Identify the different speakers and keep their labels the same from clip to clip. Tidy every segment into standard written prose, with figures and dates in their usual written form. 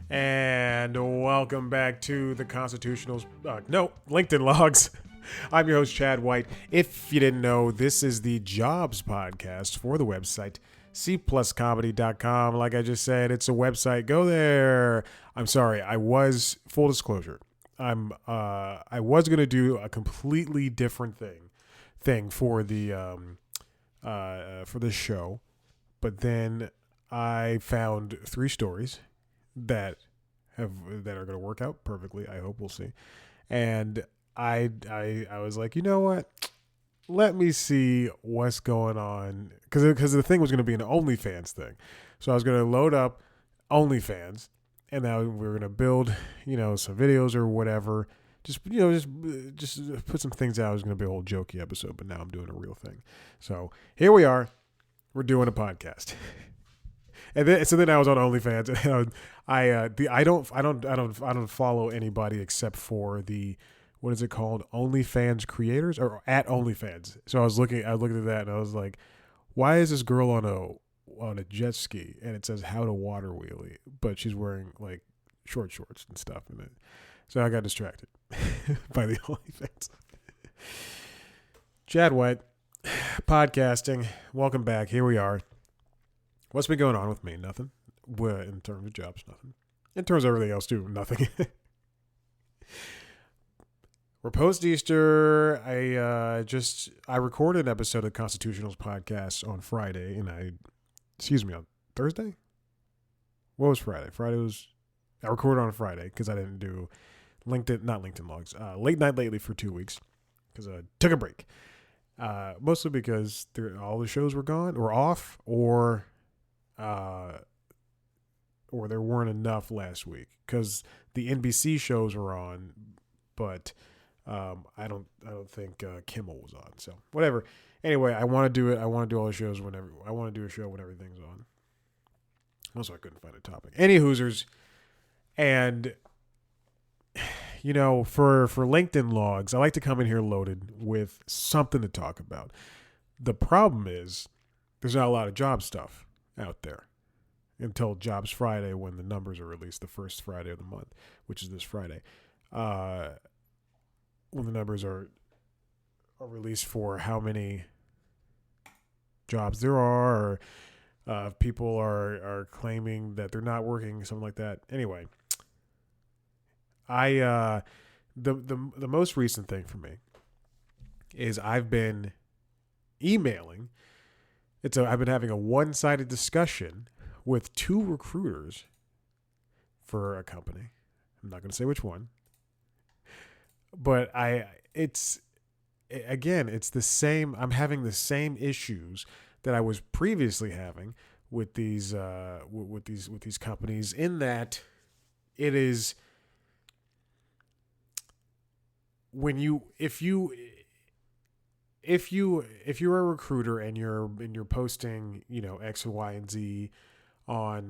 Speaker 1: And welcome back to the LinkedIn Logs. I'm your host, Chad White. If you didn't know, this is the jobs podcast for the website, cpluscomedy.com. Like I just said, it's a website. Go there. I'm sorry. Full disclosure, I was going to do a completely different thing for for this show, but then I found 3 stories that that are going to work out perfectly. I hope. We'll see. And I was like, you know what? Let me see what's going on, because the thing was going to be an OnlyFans thing. So I was going to load up OnlyFans, and now we were going to build, some videos or whatever. Just put some things out. It was going to be a whole jokey episode, but now I'm doing a real thing. So here we are. We're doing a podcast. And then I was on OnlyFans, and I don't follow anybody except for the, what is it called, OnlyFans creators, or at OnlyFans. So I looked at that, and I was like, why is this girl on a jet ski and it says how to water wheelie, but she's wearing like short shorts and stuff in it? So I got distracted by the OnlyFans. Chad White, podcasting. Welcome back. Here we are. What's been going on with me? Nothing. Well, in terms of jobs, nothing. In terms of everything else, too, nothing. We're post-Easter. I recorded an episode of Constitutional's podcast on Friday, and on Thursday? What was Friday? I recorded on Friday because I didn't do not LinkedIn Logs, Late Night Lately for 2 weeks because I took a break. Mostly because all the shows were gone or off, or there weren't enough last week because the NBC shows were on, but I don't think Kimmel was on. So whatever. Anyway, I want to do it. I want to do all the shows whenever. I want to do a show when everything's on. Also, I couldn't find a topic. Any Hoosers, and for LinkedIn Logs, I like to come in here loaded with something to talk about. The problem is there's not a lot of job stuff out there until Jobs Friday, when the numbers are released the first Friday of the month, which is this Friday. When the numbers are released for how many jobs there are, or people are claiming that they're not working, something like that. Anyway, the most recent thing for me is I've been emailing. I've been having a one-sided discussion with 2 recruiters for a company. I'm not going to say which one, but it's the same. I'm having the same issues that I was previously having with these companies, in that it is, if you're a recruiter and you're posting, X, Y, and Z on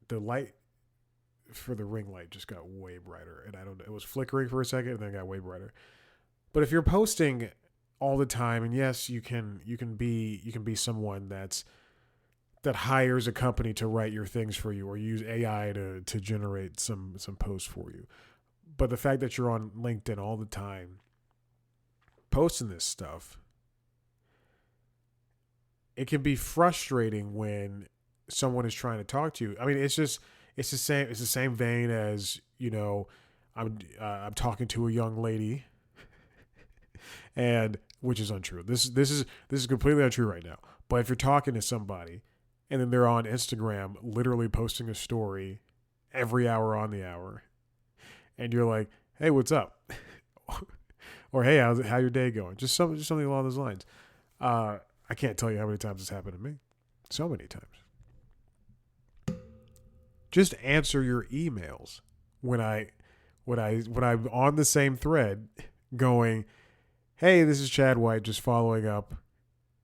Speaker 1: the light for the ring light just got way brighter, and it was flickering for a second and then it got way brighter. But if you're posting all the time, and yes, you can be someone that hires a company to write your things for you, or use AI to generate some posts for you. But the fact that you're on LinkedIn all the time posting this stuff, it can be frustrating when someone is trying to talk to you. I mean, it's the same vein as, I'm talking to a young lady, and which is untrue. This is completely untrue right now. But if you're talking to somebody and then they're on Instagram literally posting a story every hour on the hour, and you're like, "Hey, what's up?" Or, "Hey, how your day going?" Just something along those lines. I can't tell you how many times this happened to me. So many times. Just answer your emails when I'm on the same thread going, "Hey, this is Chad White, just following up.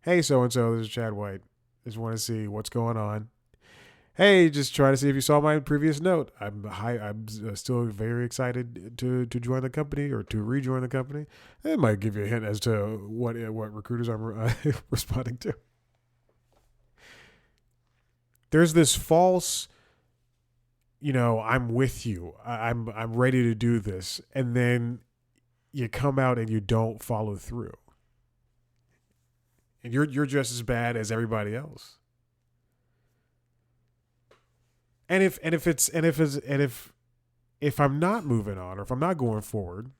Speaker 1: Hey, so-and-so, this is Chad White. Just want to see what's going on. Hey, just trying to see if you saw my previous note. I'm still very excited to join the company, or to rejoin the company." It might give you a hint as to what recruiters I'm responding to. There's this false I'm with you. I'm ready to do this. And then you come out and you don't follow through. And you're just as bad as everybody else. And if I'm not moving on, or if I'm not going forward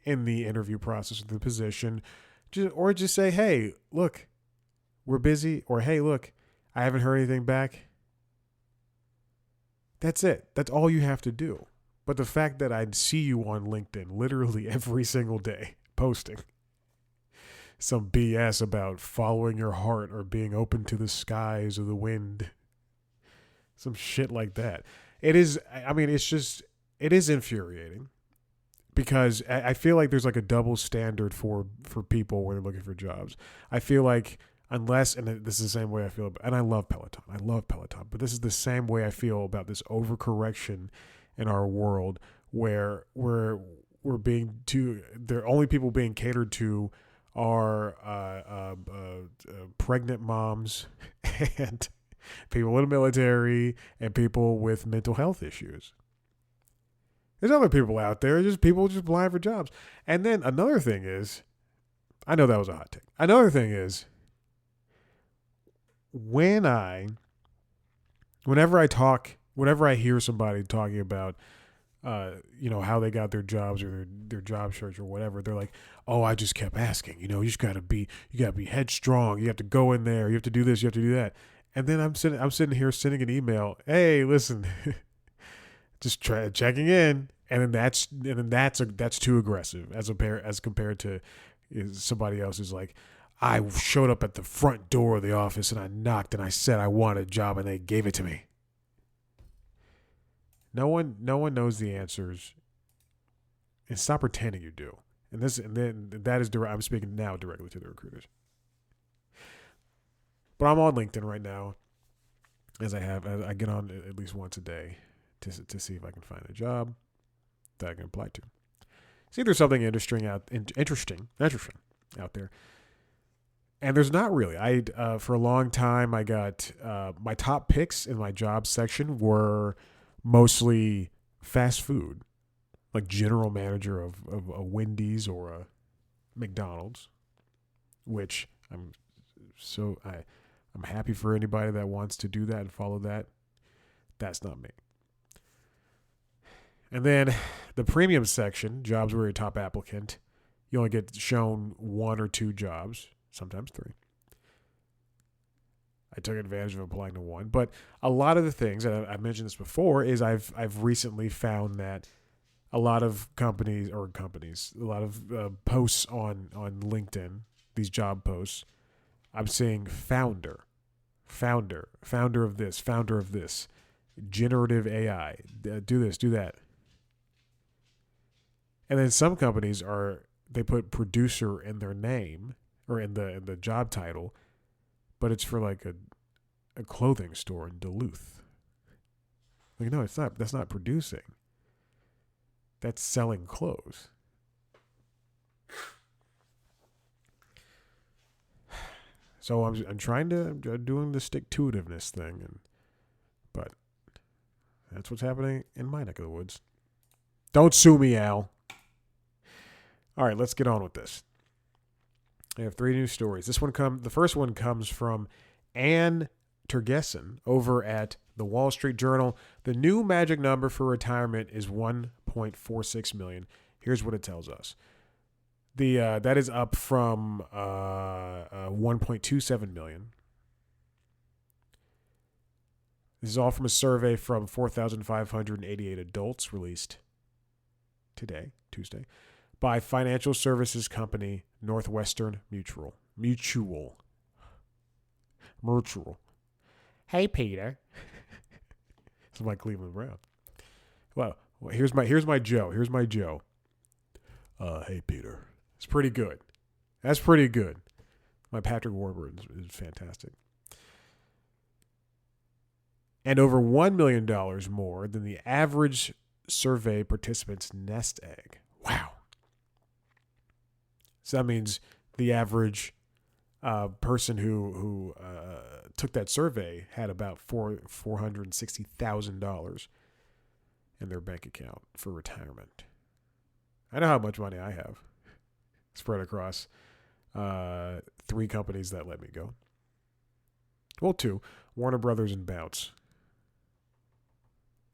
Speaker 1: in the interview process of the position, just say, hey, look, we're busy, or hey, look, I haven't heard anything back. That's it. That's all you have to do. But the fact that I'd see you on LinkedIn literally every single day posting some BS about following your heart or being open to the skies or the wind, some shit like that. It is infuriating, because I feel like there's like a double standard for people when they're looking for jobs. I feel like unless, and this is the same way I feel, and I love Peloton, but this is the same way I feel about this overcorrection in our world, where we're being too, the only people being catered to are pregnant moms and people in the military and people with mental health issues. There's other people out there, just people just applying for jobs. And then another thing is, I know that was a hot take. Another thing is, whenever I hear somebody talking about, how they got their jobs or their job search or whatever, they're like, oh, I just kept asking, you just gotta be headstrong. You have to go in there. You have to do this. You have to do that. And then I'm sitting here sending an email. Hey, listen, just checking in. And then that's too aggressive as compared to somebody else who's like, I showed up at the front door of the office and I knocked and I said I wanted a job and they gave it to me. No one knows the answers, and stop pretending you do. And then that is direct. I'm speaking now directly to the recruiters. But I'm on LinkedIn right now, as I get on at least once a day to see if I can find a job that I can apply to. See if there's something interesting out there. And there's not really. For a long time, I got my top picks in my job section were mostly fast food, like general manager of a Wendy's or a McDonald's, which I'm happy for anybody that wants to do that and follow that. That's not me. And then the premium section, jobs where you're a top applicant, you only get shown one or two jobs, sometimes three. I took advantage of applying to one. But a lot of the things, and I mentioned this before, is I've recently found that a lot of companies, a lot of posts on LinkedIn, these job posts, I'm seeing founder of this, generative AI, do this, do that. And then some companies they put producer in their name or in the job title, but it's for like a clothing store in Duluth. Like, no, it's not. That's not producing. That's selling clothes. So I'm trying to doing the stick-to-itiveness thing, but that's what's happening in my neck of the woods. Don't sue me, Al. All right, let's get on with this. I have 3 new stories. The first one comes from Ann Tergessen over at the Wall Street Journal. The new magic number for retirement is 1.46 million. Here's what it tells us. That is up from 1.27 million. This is all from a survey from 4,588 adults released today, Tuesday, by financial services company Northwestern Mutual. Hey, Peter. This is my Cleveland Brown. Well, here's my Joe. Hey, Peter. It's pretty good. That's pretty good. My Patrick Warburton is fantastic. And over $1 million more than the average survey participant's nest egg. Wow. So that means the average person who took that survey had about $460,000 in their bank account for retirement. I know how much money I have spread across 3 companies that let me go. Well, 2. Warner Brothers and Bounce.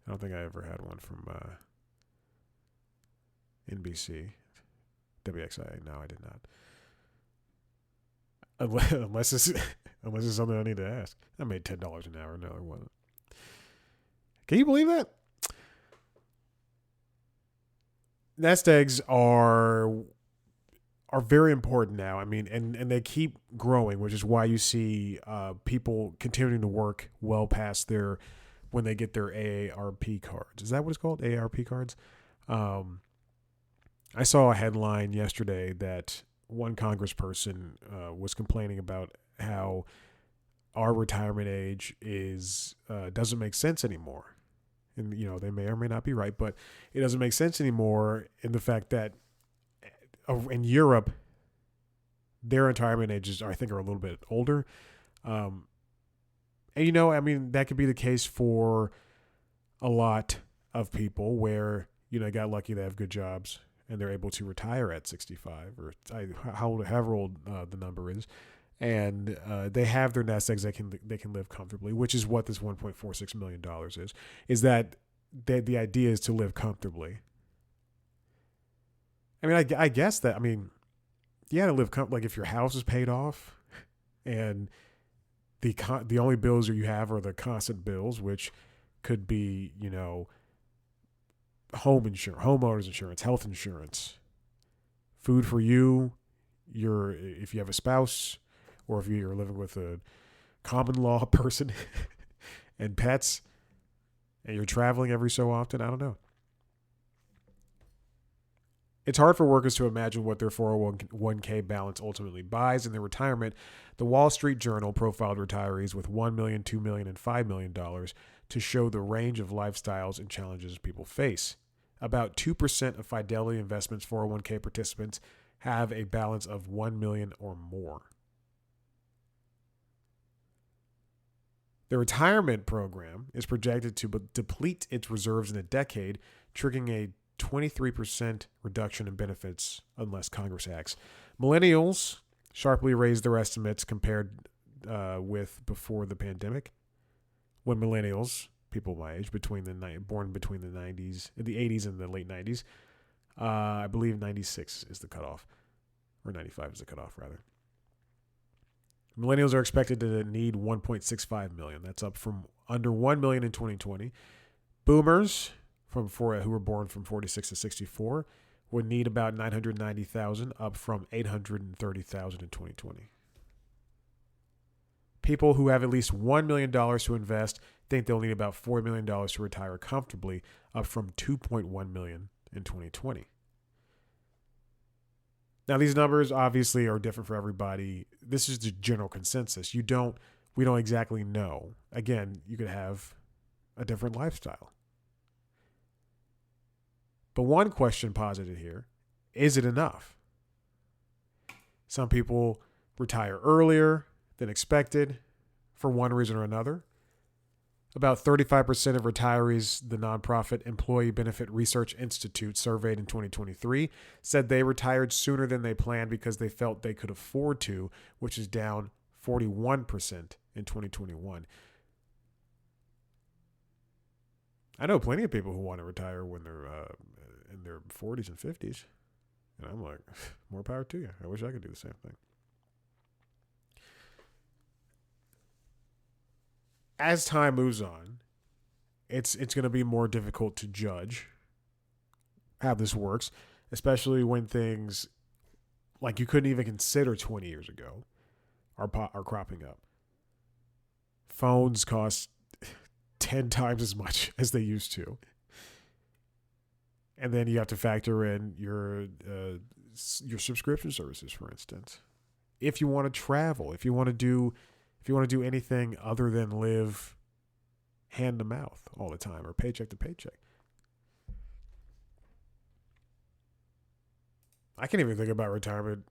Speaker 1: I don't think I ever had one from NBC. WXIA. No, I did not. Unless it's something I need to ask. I made $10 an hour. No, it wasn't. Can you believe that? Nest eggs are very important now. I mean, and they keep growing, which is why you see people continuing to work well past when they get their AARP cards. Is that what it's called? AARP cards? I saw a headline yesterday that one congressperson was complaining about how our retirement age doesn't make sense anymore. And, they may or may not be right, but it doesn't make sense anymore in the fact that in Europe, their retirement ages, I think, are a little bit older. And, I mean, that could be the case for a lot of people where, they got lucky, they have good jobs, and they're able to retire at 65 or however old the number is. And they have their nest eggs. They can live comfortably, which is what this $1.46 million is that the idea is to live comfortably. I mean, I guess that, I mean, to live like if your house is paid off and the only bills you have are the constant bills, which could be, home insurance, homeowners insurance, health insurance, food for you, if you have a spouse, or if you're living with a common law person and pets, and you're traveling every so often, I don't know. It's hard for workers to imagine what their 401k balance ultimately buys in their retirement. The Wall Street Journal profiled retirees with $1 million, $2 million, and $5 million to show the range of lifestyles and challenges people face. About 2% of Fidelity Investments 401k participants have a balance of $1 million or more. The retirement program is projected to deplete its reserves in a decade, triggering a 23% reduction in benefits unless Congress acts. Millennials sharply raised their estimates compared with before the pandemic. When millennials, people my age, born between the 80s and the late 90s, I believe 96 is the cutoff, or 95 is the cutoff rather. Millennials are expected to need 1.65 million. That's up from under 1 million in 2020. Boomers who were born from 46 to 64 would need about 990,000, up from 830,000 in 2020. People who have at least $1 million to invest think they'll need about $4 million to retire comfortably, up from 2.1 million in 2020. Now, these numbers obviously are different for everybody. This is the general consensus. We don't exactly know. Again, you could have a different lifestyle. But one question posited here, is it enough? Some people retire earlier than expected for one reason or another. About 35% of retirees, the nonprofit Employee Benefit Research Institute surveyed in 2023, said they retired sooner than they planned because they felt they could afford to, which is down 41% in 2021. I know plenty of people who want to retire when they're in their 40s and 50s. And I'm like, more power to you. I wish I could do the same thing. As time moves on, it's going to be more difficult to judge how this works, especially when things like you couldn't even consider 20 years ago are cropping up. Phones cost 10 times as much as they used to. And then you have to factor in your subscription services, for instance. If you want to travel, if you want to do anything other than live hand to mouth all the time or paycheck to paycheck. I can't even think about retirement.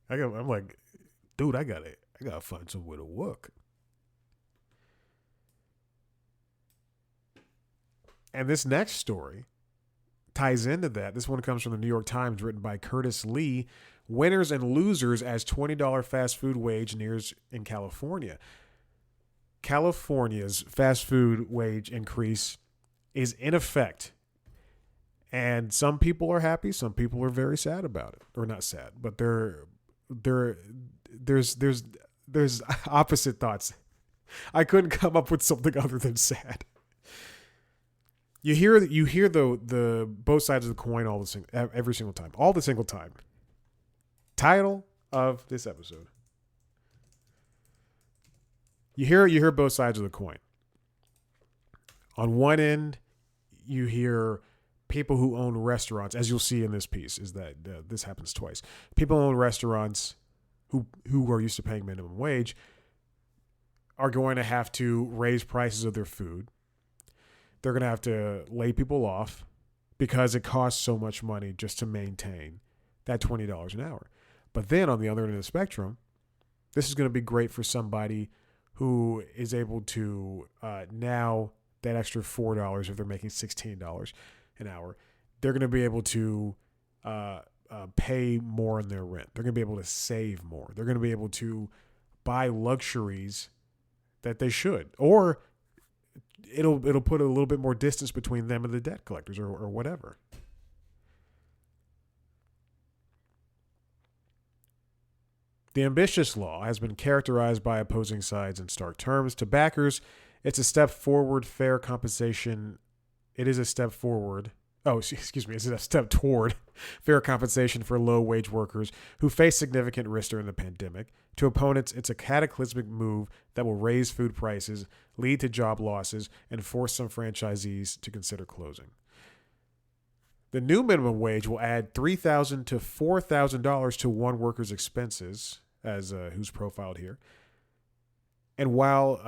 Speaker 1: I'm like, dude, I gotta find somewhere to work. And this next story ties into that. This one comes from the New York Times, written by Curtis Lee. Winners and losers as $20 fast food wage nears in California. California's fast food wage increase is in effect. And some people are happy, some people are very sad about it. Or not sad, but there's opposite thoughts. I couldn't come up with something other than sad. You hear the both sides of the coin every single time. All the single time. Title of this episode. You hear both sides of the coin. On one end, you hear people who own restaurants, as you'll see in this piece, is that this happens twice. People who own restaurants who are used to paying minimum wage are going to have to raise prices of their food. They're going to have to lay people off because it costs so much money just to maintain that $20 an hour. But then on the other end of the spectrum, this is going to be great for somebody who is able to now that extra $4 if they're making $16 an hour, they're going to be able to pay more in their rent. They're going to be able to save more. They're going to be able to buy luxuries that they should, or it'll put a little bit more distance between them and the debt collectors or whatever. The ambitious law has been characterized by opposing sides in stark terms. To backers, it's a step forward fair compensation. It is a step forward. Oh, excuse me. It's a step toward fair compensation for low-wage workers who face significant risk during the pandemic. To opponents, it's a cataclysmic move that will raise food prices, lead to job losses, and force some franchisees to consider closing. The new minimum wage will add $3,000 to $4,000 to one worker's expenses, as who's profiled here. And while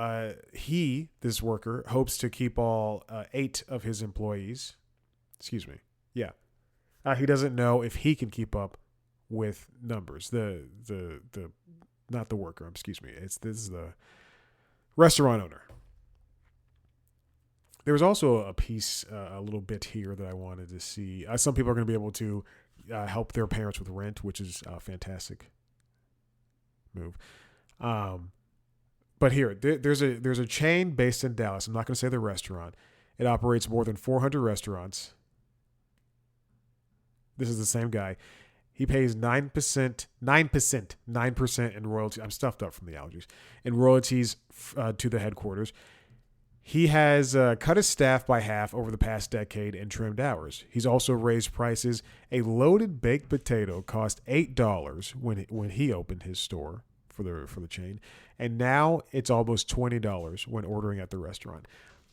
Speaker 1: this worker, hopes to keep all 8 of his employees, he doesn't know if he can keep up with numbers. Not the worker, this is the restaurant owner. There was also a piece, a little bit here that I wanted to see. Some people are going to be able to help their parents with rent, which is a fantastic move. But here, there's a chain based in Dallas. I'm not going to say the restaurant. It operates more than 400 restaurants. This is the same guy. He pays 9% in royalties. I'm stuffed up from the allergies. In royalties to the headquarters. He has cut his staff by half over the past decade and trimmed hours. He's also raised prices. A loaded baked potato cost $8 when he opened his store for the chain, and now it's almost $20 when ordering at the restaurant.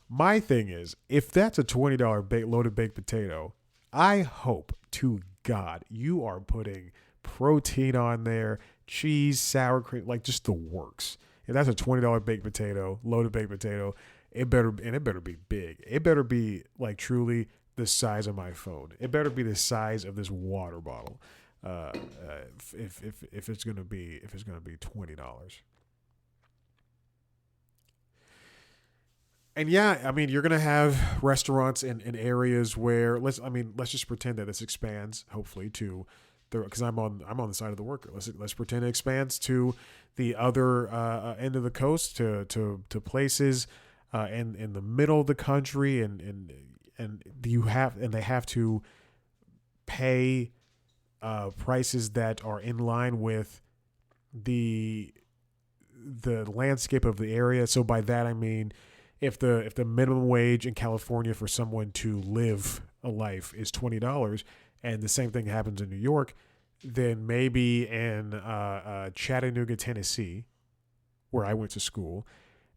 Speaker 1: My thing is, if that's a $20 loaded baked potato, I hope to God you are putting protein on there, cheese, sour cream, like just the works. If that's a $20 baked potato, loaded baked potato, it better be big. It better be like truly the size of my phone. It better be the size of this water bottle. If it's gonna be $20. And yeah, I mean, you're gonna have restaurants in areas where let's just pretend that this expands, hopefully, to because I'm on the side of the worker. Let's pretend it expands to the other end of the coast, to places in the middle of the country, and they have to pay prices that are in line with the landscape of the area. So by that I mean, if the minimum wage in California for someone to live a life is $20, and the same thing happens in New York, then maybe in Chattanooga, Tennessee, where I went to school,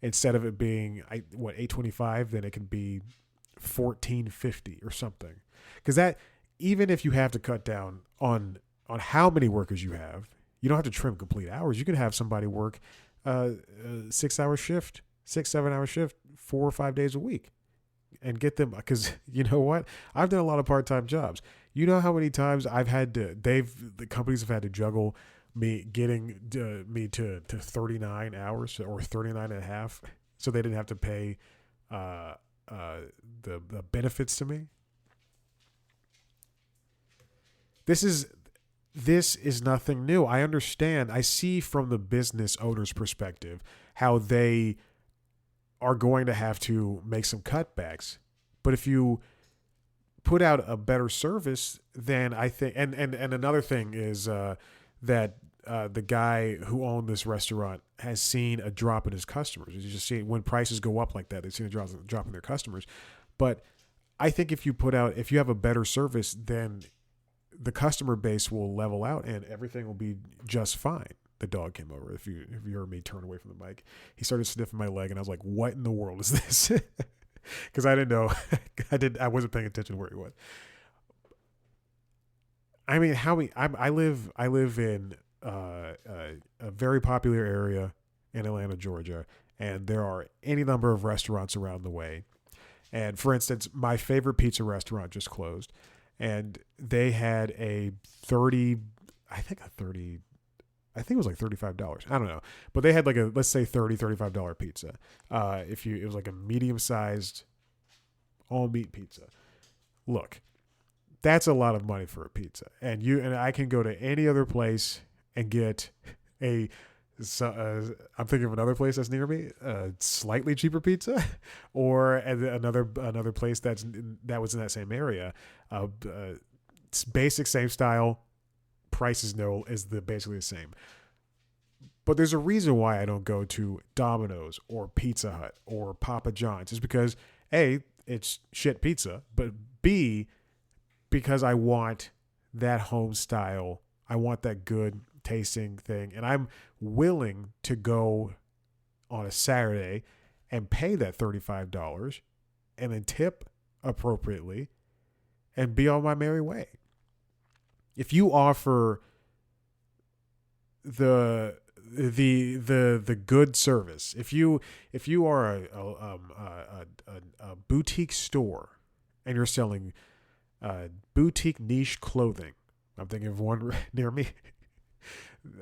Speaker 1: instead of it being $8.25, then it can be $14.50 or something. Because that, even if you have to cut down on how many workers you have, you don't have to trim complete hours. You can have somebody work a 6-hour shift, 7-hour shift, 4 or 5 days a week, and get them. Because you know what, I've done a lot of part-time jobs. You know how many times the companies have had to juggle me getting me to 39 hours or 39 and a half, so they didn't have to pay the benefits to me. This is nothing new. I understand. I see from the business owner's perspective how they are going to have to make some cutbacks. But if you put out a better service, then I think, and another thing is that the guy who owned this restaurant has seen a drop in his customers. You just see when prices go up like that, they've seen a drop in their customers. But I think if you have a better service, then the customer base will level out and everything will be just fine. The dog came over. If you heard me turn away from the mic, he started sniffing my leg, and I was like, "What in the world is this?" Because I didn't know. I wasn't paying attention where he was. I mean, I live in a very popular area in Atlanta, Georgia, and there are any number of restaurants around the way. And for instance, my favorite pizza restaurant just closed, and they had a 30, I think it was like $35. I don't know, but they had like let's say $35 pizza. It was like a medium sized all meat pizza. Look, that's a lot of money for a pizza, and I can go to any other place and get I'm thinking of another place that's near me, slightly cheaper pizza, or another place that was in that same area. It's basic, same style, price is basically the same. But there's a reason why I don't go to Domino's or Pizza Hut or Papa John's. It's because A, it's shit pizza, but B, because I want that home style. I want that good tasting thing, and I'm willing to go on a Saturday and pay that $35 and then tip appropriately and be on my merry way. If you offer the good service, if you are a boutique store and you're selling boutique niche clothing, I'm thinking of one near me.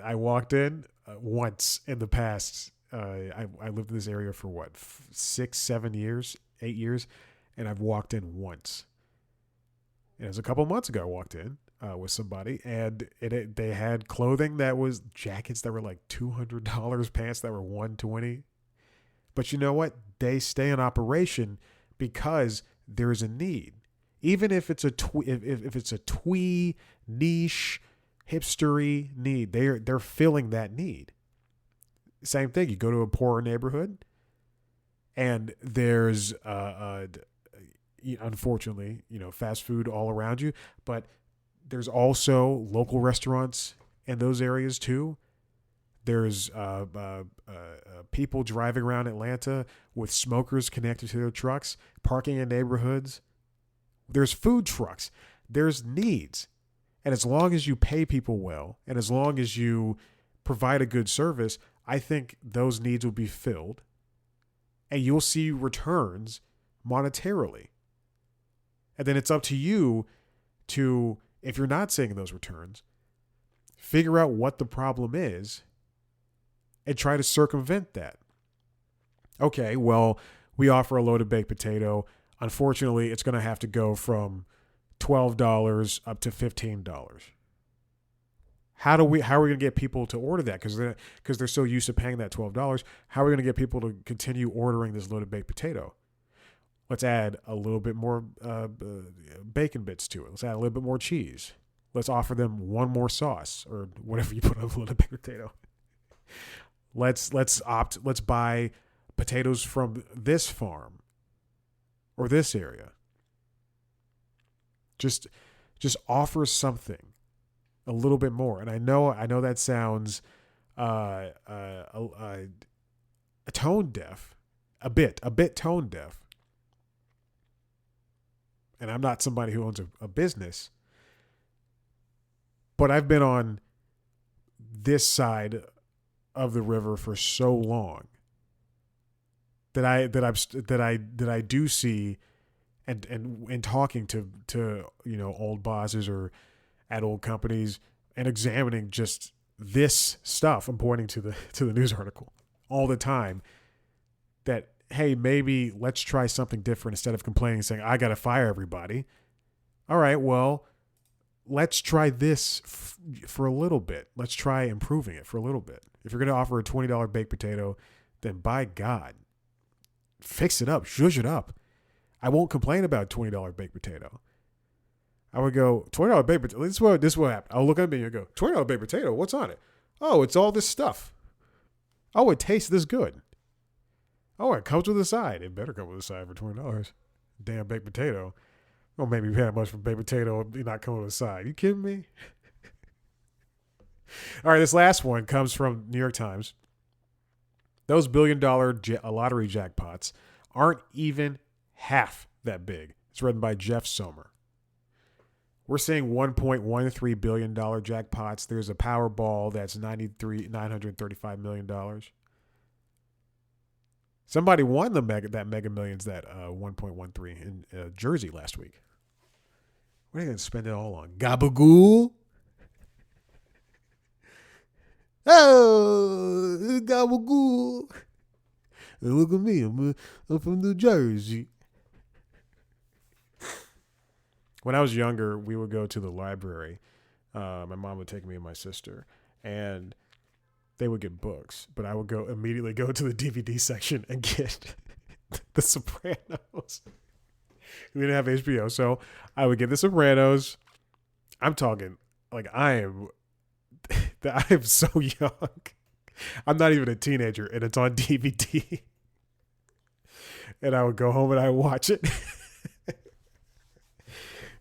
Speaker 1: I walked in once in the past. I lived in this area for 6, 7 years, 8 years, and I've walked in once. And it was a couple months ago. I walked in with somebody, and they had clothing that was jackets that were like $200, pants that were $120. But you know what? They stay in operation because there's a need. Even if it's if it's a twee niche hipstery need, they're filling that need. Same thing. You go to a poorer neighborhood, and there's unfortunately, fast food all around you, but there's also local restaurants in those areas too. There's people driving around Atlanta with smokers connected to their trucks, parking in neighborhoods. There's food trucks. There's needs. And as long as you pay people well, and as long as you provide a good service, I think those needs will be filled, and you'll see returns monetarily. And then it's up to you to, if you're not seeing those returns, figure out what the problem is and try to circumvent that. Okay, well, we offer a loaded baked potato. Unfortunately, it's going to have to go from $12 up to $15. How are we going to get people to order that? Because they're so used to paying that $12. How are we going to get people to continue ordering this loaded baked potato? Let's add a little bit more bacon bits to it. Let's add a little bit more cheese. Let's offer them one more sauce or whatever you put on a loaded baked potato. Let's buy potatoes from this farm or this area. Just offer something a little bit more. And I know that sounds tone deaf, a bit tone deaf. And I'm not somebody who owns a business, but I've been on this side of the river for so long that I do see, and in talking to old bosses or at old companies and examining just this stuff, I'm pointing to the news article all the time, that hey, maybe let's try something different instead of complaining and saying, I got to fire everybody. All right, well, let's try this for a little bit. Let's try improving it for a little bit. If you're going to offer a $20 baked potato, then by God, fix it up, zhuzh it up. I won't complain about $20 baked potato. I would go, $20 baked potato. This is what happened. I'll look at me and go, $20 baked potato, what's on it? Oh, it's all this stuff. Oh, it tastes this good. Oh, it comes with a side. It better come with a side for $20. Damn baked potato. Don't make me pay that much for baked potato and not come with a side. You kidding me? All right, this last one comes from New York Times. Those billion-dollar lottery jackpots aren't even half that big. It's written by Jeff Sommer. We're seeing $1.13 billion jackpots. There's a Powerball that's $935 million. Somebody won that Mega Millions, that 1.13 in Jersey last week. What are you going to spend it all on? Gabagool? Oh, gabagool. Look at me. I'm from New Jersey. When I was younger, we would go to the library. My mom would take me and my sister, and they would get books. But I would immediately go to the DVD section and get The Sopranos. We didn't have HBO, so I would get The Sopranos. I'm talking like I am so young. I'm not even a teenager, and it's on DVD. And I would go home and I would watch it.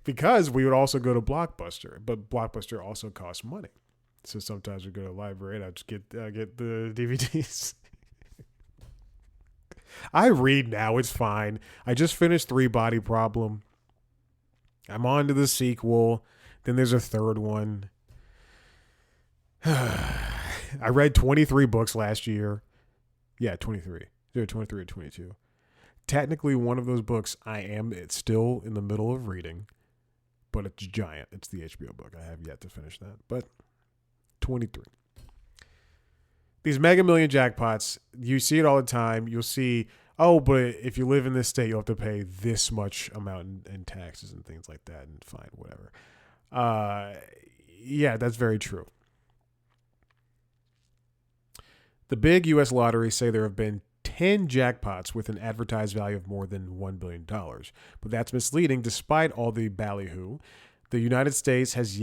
Speaker 1: Because we would also go to Blockbuster, but Blockbuster also costs money. So sometimes we go to the library and I just get the DVDs. I read now. It's fine. I just finished 3 Body Problem. I'm on to the sequel. Then there's a third one. I read 23 books last year. Yeah, 23. There are 23 or 22. Technically, one of those books it's still in the middle of reading. But it's giant. It's the HBO book. I have yet to finish that. But 23. These Mega Million jackpots, you see it all the time. You'll see, oh, but if you live in this state, you'll have to pay this much amount in taxes and things like that, and fine, whatever. Yeah, that's very true. The big U.S. lotteries say there have been 10 jackpots with an advertised value of more than $1 billion. But that's misleading. Despite all the ballyhoo, the United States has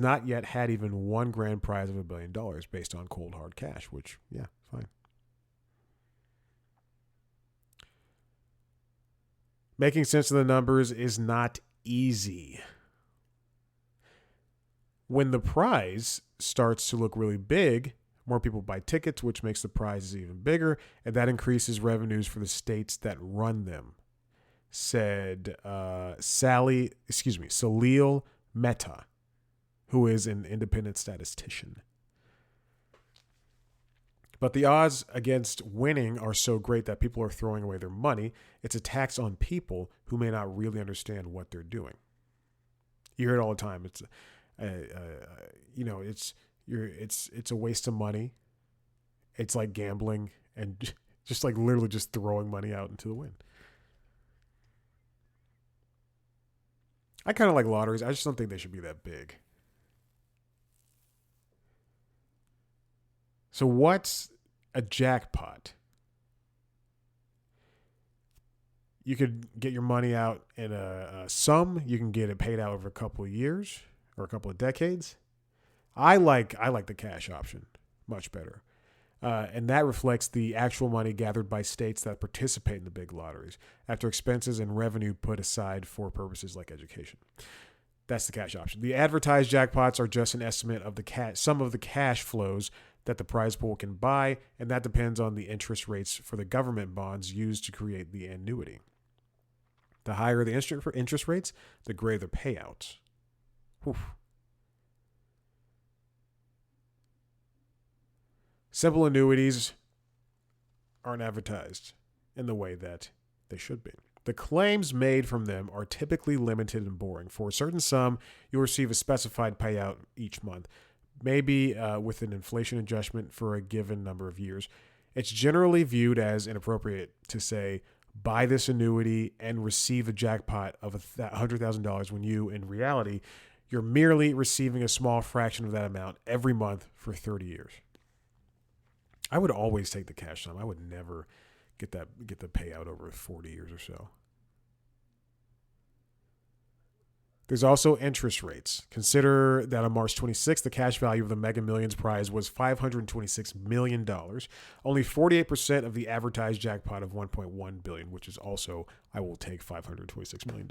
Speaker 1: not yet had even one grand prize of $1 billion based on cold hard cash, which, yeah, fine. Making sense of the numbers is not easy. When the prize starts to look really big, more people buy tickets, which makes the prizes even bigger, and that increases revenues for the states that run them, said Salil Mehta, who is an independent statistician. But the odds against winning are so great that people are throwing away their money. It's a tax on people who may not really understand what they're doing. You hear it all the time. It's a waste of money. It's like gambling and just like literally just throwing money out into the wind. I kind of like lotteries. I just don't think they should be that big. So what's a jackpot? You could get your money out in a sum. You can get it paid out over a couple of years or a couple of decades. I like the cash option much better. And that reflects the actual money gathered by states that participate in the big lotteries after expenses and revenue put aside for purposes like education. That's the cash option. The advertised jackpots are just an estimate of some of the cash flows that the prize pool can buy, and that depends on the interest rates for the government bonds used to create the annuity. The higher the interest rates, the greater the payouts. Whew. Simple annuities aren't advertised in the way that they should be. The claims made from them are typically limited and boring. For a certain sum, you'll receive a specified payout each month, maybe with an inflation adjustment for a given number of years. It's generally viewed as inappropriate to say, buy this annuity and receive a jackpot of $100,000 when you, in reality, you're merely receiving a small fraction of that amount every month for 30 years. I would always take the cash sum. I would never get the payout over 40 years or so. There's also interest rates. Consider that on March 26th, the cash value of the Mega Millions prize was $526 million. Only 48% of the advertised jackpot of $1.1 billion, which is also, I will take $526 million.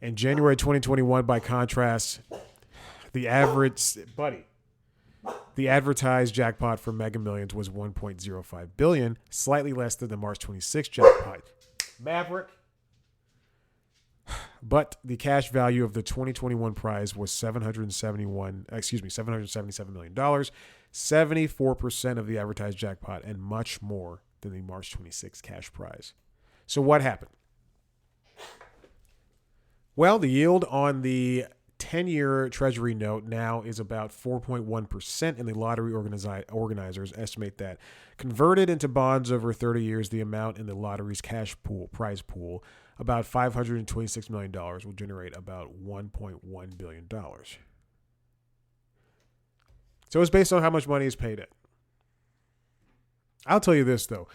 Speaker 1: In January 2021, by contrast, the advertised jackpot for Mega Millions was $1.05 billion, slightly less than the March 26th jackpot. Maverick. But the cash value of the 2021 prize was $777 million, 74% of the advertised jackpot, and much more than the March 26th cash prize. So what happened? Well, the yield on the 10-year Treasury note now is about 4.1%, and the lottery organizers estimate that converted into bonds over 30 years, the amount in the lottery's prize pool, about $526 million, will generate about $1.1 billion. So it's based on how much money is paid in. I'll tell you this, though.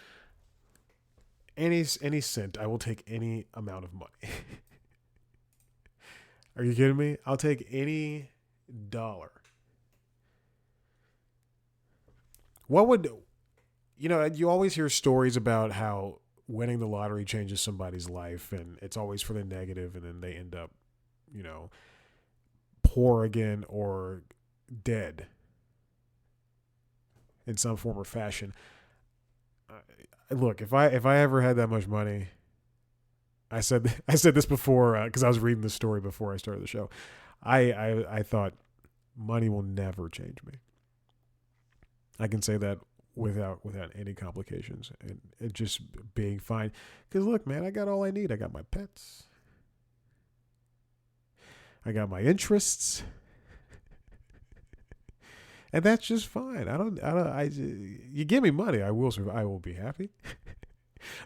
Speaker 1: Any cent, I will take any amount of money. Are you kidding me? I'll take any dollar. You always hear stories about how winning the lottery changes somebody's life, and it's always for the negative, and then they end up, poor again or dead in some form or fashion. Look, if I ever had that much money, I said this before because I was reading the story before I started the show. I thought money will never change me. I can say that without any complications and it just being fine. Because look, man, I got all I need. I got my pets. I got my interests. And that's just fine. You give me money, I will be happy.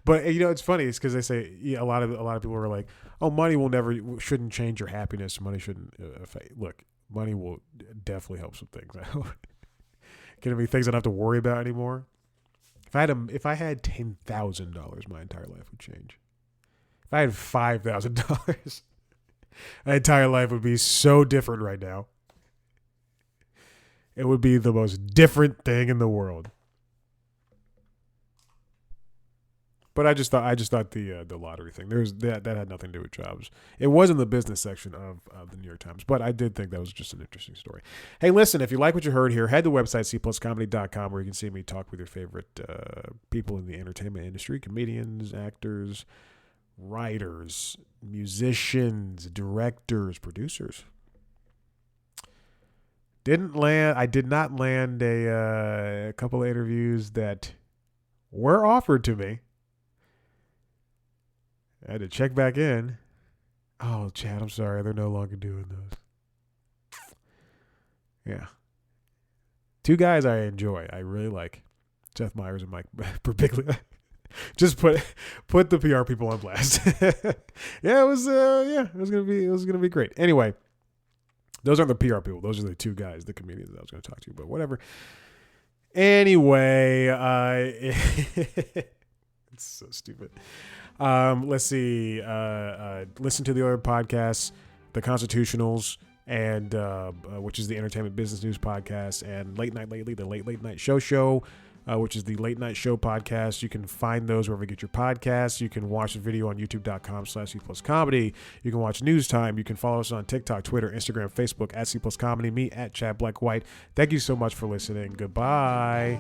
Speaker 1: But it's funny. It's because they say a lot of people are like, "Oh, money shouldn't change your happiness. Money shouldn't affect." Look, money will definitely help some things. Gonna be things I don't have to worry about anymore. If I had $10,000, my entire life would change. If I had $5,000, my entire life would be so different right now. It would be the most different thing in the world. But I just thought the lottery thing, that had nothing to do with jobs. It was in the business section of the New York Times, but I did think that was just an interesting story. Hey, listen, if you like what you heard here, head to the website cpluscomedy.com, where you can see me talk with your favorite people in the entertainment industry: comedians, actors, writers, musicians, directors, producers. I did not land a couple of interviews that were offered to me. I had to check back in. Oh, Chad, I'm sorry. They're no longer doing those. Yeah. Two guys I enjoy. I really like. Seth Meyers and Mike Birbiglia. Just put the PR people on blast. Yeah, it was gonna be great. Anyway, those aren't the PR people. Those are the two guys, the comedians that I was gonna talk to, but whatever. Anyway, it's so stupid. Let's see. Listen to the other podcasts, The Constitutionals, and which is the Entertainment Business News podcast, and Late Night Lately, the Late Night Show, which is the Late Night Show podcast. You can find those wherever you get your podcasts. You can watch the video on youtube.com/C+Comedy. You can watch News Time. You can follow us on TikTok, Twitter, Instagram, Facebook at C+Comedy. Me at Chad Black White. Thank you so much for listening. Goodbye.